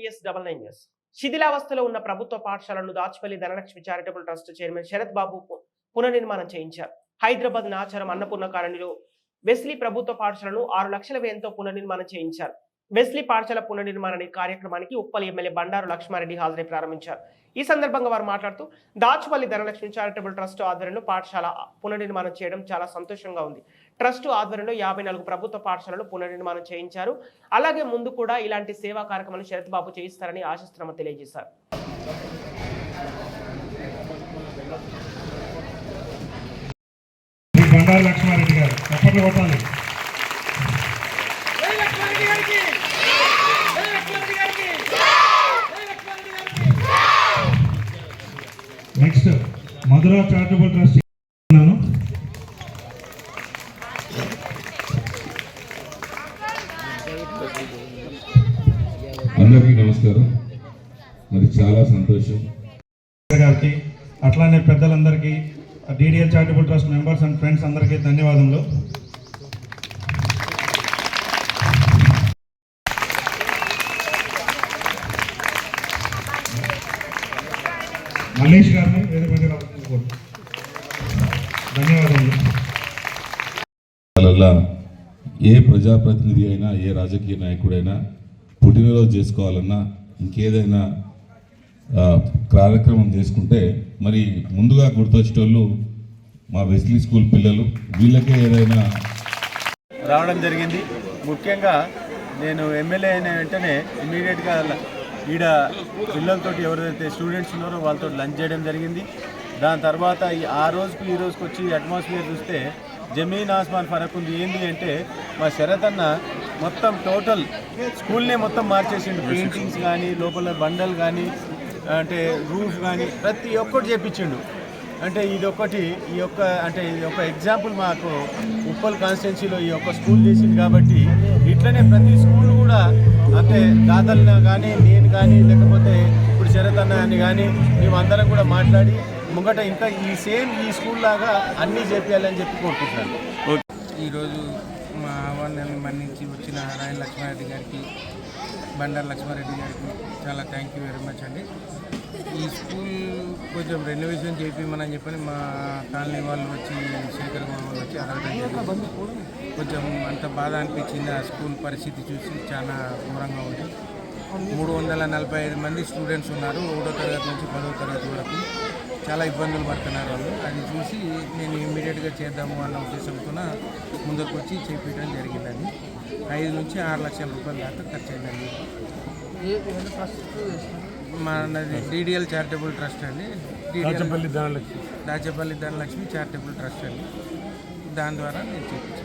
TVS99 శిథిలావస్థలో ఉన్న ప్రభుత్వ పాఠశాలను Dachepalli Dhanalakshmi charitable trust chairman Sarath Babu పునర్నిర్మాణం చేయించారు. హైదరాబాద్ నాచారం అన్నపూర్ణ కాలనీలో వెస్లీ ప్రభుత్వ పాఠశాలను 6 లక్షల వ్యయంతో పునర్నిర్మాణం చేయించారు. వెస్లీ పాఠశాల పునర్నిర్మాణ కార్యక్రమానికి ఉప్పల్ ఎమ్మెల్యే బండారు లక్ష్మారెడ్డి హాజరై ప్రారంభించారు. ఈ సందర్భంగా వారు మాట్లాడుతూ దాచిపల్లి ధనలక్ష్మి చారిటబుల్ ట్రస్ట్ ఆధ్వర్యంలో పాఠశాల పునర్నిర్మాణం చేయడం చాలా సంతోషంగా ఉంది. ట్రస్ట్ ఆధ్వర్యంలో 54 ప్రభుత్వ పాఠశాలలు పునర్నిర్మాణం చేయించారు. అలాగే ముందు కూడా ఇలాంటి సేవా కార్యక్రమాలు శరత్ బాబు చేయిస్తారని ఆశిస్తున్నామని తెలియజేశారు. బండారు లక్ష్మారెడ్డి గారు చప్పట్లు కొట్టాలి. నెక్స్ట్ మధుర చారిటబుల్ ట్రస్ట్ అందరికీ నమస్కారం. మరి చాలా సంతోషం గారికి అట్లానే పెద్దలందరికీ DDL charitable trust members and friends అందరికీ ధన్యవాదములు. మల్లేష్ గారిని ధన్యవాదాలు. ఏ ప్రజాప్రతినిధి అయినా ఏ రాజకీయ నాయకుడైనా పుట్టినరోజు చేసుకోవాలన్నా ఇంకేదైనా కార్యక్రమం చేసుకుంటే మరి ముందుగా గుర్తొచ్చేటోళ్ళు మా వెస్లీ స్కూల్ పిల్లలు. వీళ్ళకే ఏదైనా రావడం జరిగింది. ముఖ్యంగా నేను ఎమ్మెల్యే అయిన వెంటనే ఇమీడియట్గా ఈడ పిల్లలతో ఎవరైతే స్టూడెంట్స్ ఉన్నారో వాళ్ళతో లంచ్ చేయడం జరిగింది. దాని తర్వాత ఆ రోజుకి ఈ రోజుకి వచ్చి అట్మాస్ఫియర్ చూస్తే జమీన్ ఆస్మాన్ ఫరక్ ఉంది. ఏంటి అంటే మా శరత్ అన్న మొత్తం టోటల్ స్కూల్నే మొత్తం మార్చేసిండు. పెయింటింగ్స్ కానీ లోపల బండలు కానీ అంటే రూఫ్ కానీ ప్రతి ఒక్కటి చేపించిండు. అంటే ఇది ఒక ఎగ్జాంపుల్ మాకు ఉప్పల్ కాన్స్టిట్యున్సీలో ఈ ఒక్క స్కూల్ చేసింది. కాబట్టి ఇట్లనే ప్రతి స్కూల్ కూడా అంటే దాతలను కానీ నేను కానీ లేకపోతే ఇప్పుడు శరత్ అన్న అని కానీ మేమందరం కూడా మాట్లాడి ముంగట ఇంకా ఈ స్కూల్ లాగా అన్నీ చేపించాలని చెప్పి కోరుకుంటున్నాను. ఈరోజు మా ఆహ్వానాన్ని మన్నించి వచ్చిన రాయల్ లక్ష్మారెడ్డి గారికి, బండారు లక్ష్మారెడ్డి గారికి చాలా థ్యాంక్ యూ వెరీ మచ్ అండి. ఈ స్కూల్ కొంచెం రెనోవేషన్ చేయించమని చెప్పని మా కాలనీ వాళ్ళు వచ్చి శేఖర్ వాళ్ళు వచ్చి అడగడం జరిగింది. కొంచెం అంత బాధ అనిపించింది. ఆ స్కూల్ పరిస్థితి చూసి చాలా ఘోరంగా ఉంది. 345 మంది స్టూడెంట్స్ ఉన్నారు. 1వ తరగతి నుంచి 10వ తరగతి వరకు చాలా ఇబ్బందులు పడుతున్నారు వాళ్ళు. అది చూసి నేను ఇమ్మీడియట్గా చేద్దాము అన్న ఉద్దేశంతో ముందుకు వచ్చి చేపించడం జరిగిందని 5 నుంచి 6 లక్షల రూపాయల దాకా ఖర్చు అయిందండి. మనది DDL చారిటబుల్ ట్రస్ట్ అండి. దాచేపల్లి ధనలక్ష్మి చారిటబుల్ ట్రస్ట్ అండి. దాని ద్వారా నేను చేయించాను.